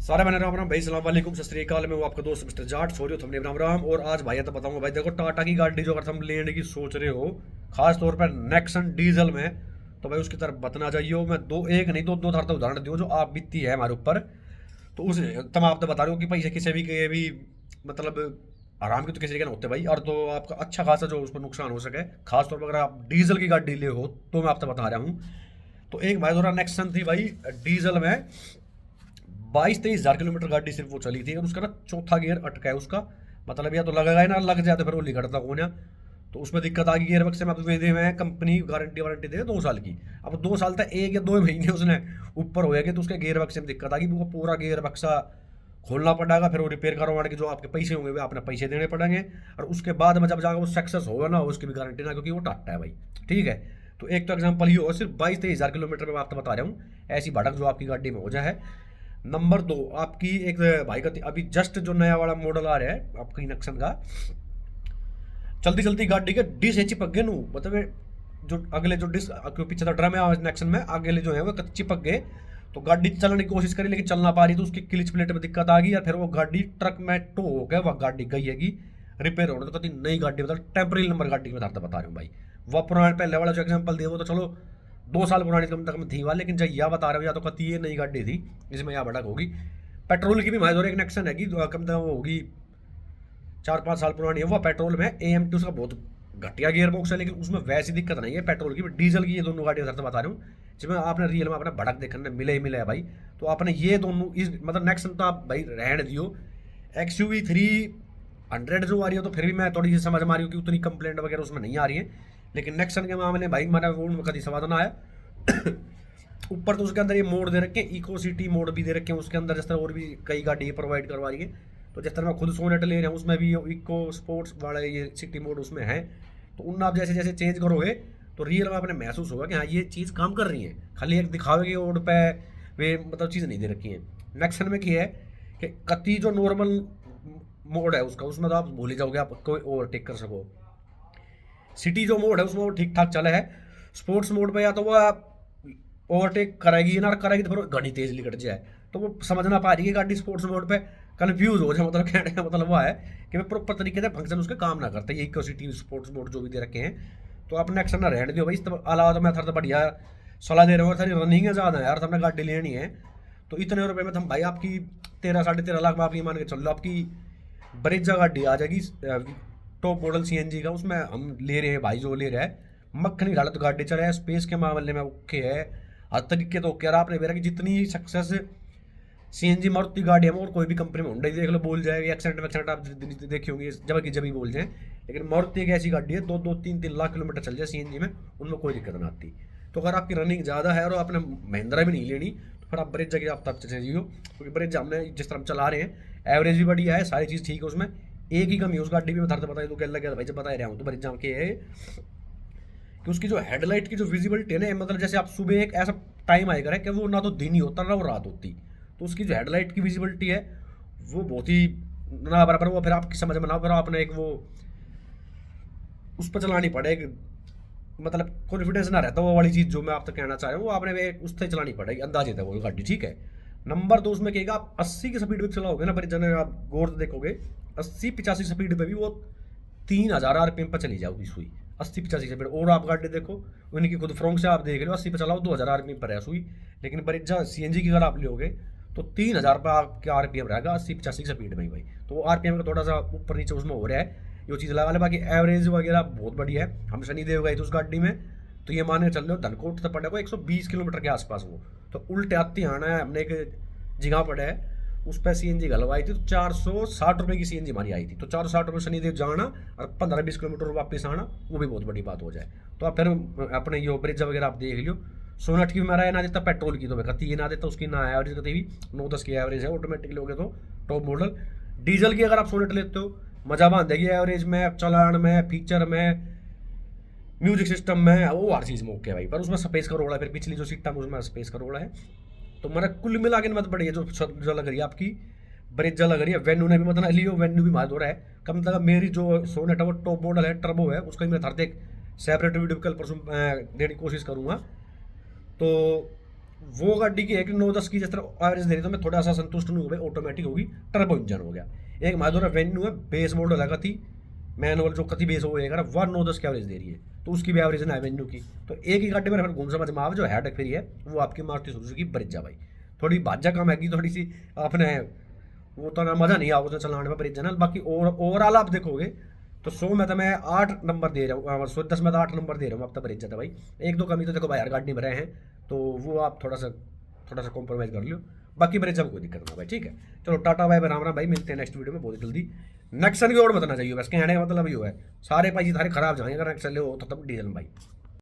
सारे मैंने राम राम भाई, सलाम वालेकुम, सत श्री अकाल। मैं हूं आपका दोस्त मिस्टर जाट, सो हमने राम राम। और आज भाई तो बताऊंगा भाई, देखो टाटा की गाड़ी जो अगर हम लेने की सोच रहे हो, खास तौर पर नेक्सन डीजल में, तो भाई उसकी तरफ बतना चाहिए हो। मैं दो एक नहीं दो दो तरह उदाहरण दियो जो आप बीतती है हमारे ऊपर। तो उस तब आप तो बता रहे हो कि भाई किसी भी के भी मतलब आराम की तो किसी के ना होते भाई, और तो आपका अच्छा खासा जो उस पर नुकसान हो सके, खास तौर पर अगर आप डीजल की गाड़ी ले हो, तो मैं आपसे बता रहा हूँ। तो एक भाई दोरा नेक्सन थी भाई, डीजल में 22-23 हज़ार किलोमीटर गाड़ी सिर्फ वो चली थी, और उसका ना चौथा गियर अटका है उसका। मतलब या तो लगेगा ही ना, लग जाए तो फिर वो लिखड़ता कौन है। तो उसमें दिक्कत आ गई गियर बक्से में। अब दे हुए हैं कंपनी गारंटी वारंटी दे 2 साल की। अब 2 साल तक 1 या 2 महीने उसने ऊपर होएगा तो उसके गियर बक्से में दिक्कत आ गई, वो पूरा गियर बक्सा खोलना पड़ेगा, फिर वो रिपेयर करवाने के जो आपके पैसे होंगे वे आपने पैसे देने पड़ेंगे। और उसके बाद में जब जाकर वो सक्सेस होगा ना, उसकी भी गारंटी ना, क्योंकि वो टाटा है भाई। ठीक है। तो एक तो एग्जाम्पल ये हो, सिर्फ 22-23 हज़ार किलोमीटर में मैं आपको बता रहा हूँ ऐसी भड़क जो आपकी गाड़ी में हो जाए। नंबर दो, आपकी एक भाई का अभी जस्ट जो नया वाला मॉडल आ रहा है आपकी नक्सन का, चलती चलती गाड़ी के डिस है चिपक गए नू। मतलब जो अगले जो डिस पीछे था ड्रम है नेक्सन में, अगले जो है वो चिपक गए। तो गाड़ी चलने की कोशिश करी लेकिन चल ना पा रही, तो उसकी क्लिच प्लेट में दिक्कत आ गई, और फिर वो गाड़ी ट्रक में टो हो गया, वह गाड़ी गई हैगी रिपेयर होने। तो कभी नई गाड़ी मतलब टेम्पररी नंबर गाड़ी की मैं बता रहा हूँ भाई। वह पुराने पहले वाला जो एग्जाम्पल दिया वो तो चलो 2 साल पुरानी कम तक में थी वाला, लेकिन जब यह बता रहा हूँ या तो कती ये नई गाड़ी थी जिसमें यह भड़क होगी। पेट्रोल की भी हमारे एक नेक्सन है कि कम से कम वो होगी 4-5 साल पुरानी है। वो पेट्रोल में AM2 उसका बहुत घटिया गियर बॉक्स है, लेकिन उसमें वैसी दिक्कत नहीं है पेट्रोल की। डीजल की ये दोनों गाड़ियां सर से बता रहा हूँ जिसमें आपने रियल में अपना भड़क देखने मिले ही मिले है भाई। तो आपने ये दोनों इस मतलब नेक्स्ट तो आप भाई रहने दियो। XUV300 जो आ रही है तो फिर भी मैं थोड़ी सी समझ में आ रही हूँ कि उतनी कंप्लेंट वगैरह उसमें नहीं आ रही है, लेकिन नेक्सन के मामले में भाई हमारा वो कभी सवाद ना आया। ऊपर तो उसके अंदर ये मोड दे रखे हैं, इको सिटी मोड भी दे रखे हैं उसके अंदर, जिस तरह और भी कई गाड़ी प्रोवाइड करवा रही है। तो जिस तरह मैं खुद सोनेट ले रहा हूँ उसमें भी इको स्पोर्ट्स वाला ये सिटी मोड उसमें है। तो उन आप जैसे जैसे चेंज करोगे तो रियल में आपने महसूस होगा कि हाँ ये चीज़ काम कर रही है, खाली एक दिखावे की ओर पे वे मतलब चीज़ नहीं दे रखी है। नेक्सन में क्या है कि कति जो नॉर्मल मोड है उसका, उसमें तो आप भूल ही जाओगे आप कोई ओवरटेक कर सको। सिटी जो मोड है उसमें वो ठीक ठाक चला है। स्पोर्ट्स मोड पे या तो वो ओवरटेक कराएगी ना कराएगी तो फिर गाड़ी तेज निकट जाए, तो वो समझ ना पा रही है गाड़ी स्पोर्ट्स मोड पे, कंफ्यूज हो जाए। मतलब कहने का मतलब वो है कि मैं प्रॉपर तरीके से फंक्शन उसके काम ना करते, ये इको स्पोर्ट्स मोड जो भी दे रखे हैं। तो अपने एक्शन ना रहने दो भाई। इस अलावा तो मैं थोड़ा बढ़िया सलाह दे रहा हूँ, थोड़ी रनिंग है ज़्यादा है यार, तो हमने गाड़ी लेनी है। तो इतने रुपए में तो हम भाई आपकी 13-13.5 लाख में आप ये मान के चल लो, आपकी ब्रेजा गाड़ी आ जाएगी टॉप मॉडल CNG का। उसमें हम ले रहे हैं भाई, जो ले रहा है मक्खनी डालत गाड़ी चल रहा है, स्पेस के मामले में ओके है, हर तरीके तो ओके। आपने मेरा कि जितनी सक्सेस CNG मारुति गाड़ी है और कोई भी कंपनी में होंडा ही देख लो बोल जाएगी, एक्सेंट वैक्सेंट आप देखी होंगी जब की जब ही बोल जाए। लेकिन मारुति एक ऐसी गाड़ी है 2-2-3-3 लाख किलोमीटर चल जाए CNG में, उनमें कोई दिक्कत ना आती। तो अगर आपकी रनिंग ज़्यादा है और आपने महिंद्रा भी नहीं लेनी, तो फिर आप ब्रेजा की आप तब चाहिए, क्योंकि ब्रेजा हमने जिस तरह हम चला रहे हैं एवरेज भी बढ़िया है, सारी चीज़ ठीक है उसमें। एक ही कमी है उस गाड़ी में, मैं थरते बताई तो क्या लगे भाई, जब बता रहा हूँ तो ब्रेजा के है कि उसकी जो हेडलाइट की जो विजिबिलिटी है ना, मतलब जैसे आप सुबह एक ऐसा टाइम आएगा है कि वो ना तो दिन ही होता ना वो रात होती, तो उसकी जो हेडलाइट की विजिबिलिटी है वो बहुत ही ना बराबर। वो फिर आपकी समझ में ना, फिर आपने एक वो उस पर चलानी पड़ेगी, मतलब कॉन्फिडेंस ना रहता वो वाली चीज़ जो मैं आप तक कहना चाह रहा हूँ, वो आपने एक उससे चलानी पड़ेगी, अंदाजे था वो गाड़ी। ठीक है। नंबर 2 उसमें कहेगा आप 80 की स्पीड पे चलाओगे ना, पर जन आप गौर से देखोगे 80-85 स्पीड पे भी वो 3,000 RPM पर चली जाओगी सुई। 80-85 स्पीड, और आप गाड़ी देखो उनकी खुद फ्रोंक से आप देख लो 80 पे चलाओ 2,000 RPM पर है सुई। लेकिन ब्रेजा CNG की अगर आप लोगे तो 3,000 पर आपका RPM रहेगा 80-85 स्पीड में ही भाई। तो वो RPM का थोड़ा सा ऊपर नीचे उसमें हो रहा है, ये चीज़ लगा ले। बाकी एवरेज वगैरह बहुत बढ़िया है। हम शनिदेव गए थे उस गाड़ी में, तो ये मान के चल रहे हो धनकोट तक पड़ा को 120 किलोमीटर के आसपास वो। तो उल्टे आती आना है, हमने एक जगह पड़ा है उस पर CNG गलवाई थी, तो 460 रुपये की CNG हमारी आई थी। तो 460 रुपये शनिदेव जाना और 15-20 किलोमीटर वापस आना, वो भी बहुत बड़ी बात हो जाए। तो आप फिर अपने ये ब्रिज वगैरह आप देख लियो। सोनट की भी मेरा ना देता, पेट्रोल की तो मैं कती ये ना देता, उसकी ना एवरेज कती भी 9-10 की एवरेज है ऑटोमेटिक लोगे तो टॉप मॉडल। डीजल की अगर आप सोनेट लेते हो मजा बांधेगी एवरेज में, चलान में, फीचर में, म्यूजिक सिस्टम में, वो हर चीज़ में ओके भाई। पर उसमें स्पेस का रोड़ा है, फिर पिछली जो सीट उसमें स्पेस का रोड़ा है। तो मेरा कुल मिला के मत बढ़िया जो लग रही है आपकी ब्रेजा लग रही है। वेन्यू ने भी मतलब लियो, वेन्यू भी मार दो रहा है कम तक। मेरी जो सोनेट है वो टॉप मॉडल है, टर्बो है, उसका भी मैं हर एक सेपरेट वीडियो कल परसों देने की कोशिश करूँगा। तो वो गाड़ी की है कि 9-10 की जिस तरह एवरेज दे रही, तो मैं थोड़ा सा संतुष्ट नहीं हो गया। ऑटोमेटिक होगी, टर्बो इंजन हो गया। एक माइदोरा वेन्यू है, बेस मॉडल लगा थी, मैनुअल जो कति बेस हो गया 1 9-10 की एवरेज दे रही है, तो उसकी भी एवरेज ना वेन्यू की। तो एक ही गाड़ी में फिर घूम समझ में आवे, जो हेड फिर है वो आपकी मारुति सुजुकी ब्रिजा भाई। थोड़ी भाजा कम हैगी थोड़ी सी आपने, वो तो ना मज़ा नहीं आओ उसने चलाने में ब्रिजा ना। बाकी ओवरऑल आप देखोगे तो 100 में तो मैं 8 नंबर दे रहा हूँ, 110 में तो 8 नंबर दे रहा हूँ अब तक ब्रिजा था भाई। एक दो कमी तो देखो भाई हर गाड़ी में रहे हैं, तो वो आप थोड़ा सा कॉम्प्रोमाइज़ कर लियो। बाकी ब्रिजा में कोई दिक्कत ना भाई, ठीक है। चलो tata bye bye, Ram Ram भाई, मिलते हैं नेक्स्ट वीडियो में बहुत जल्दी। नेक्सन की और बताना चाहिए, बस कहने का मतलब ये है, सारे भाई थारे खराब जाएंगे अगर नेक्सन ले हो तो तब डीजल भाई।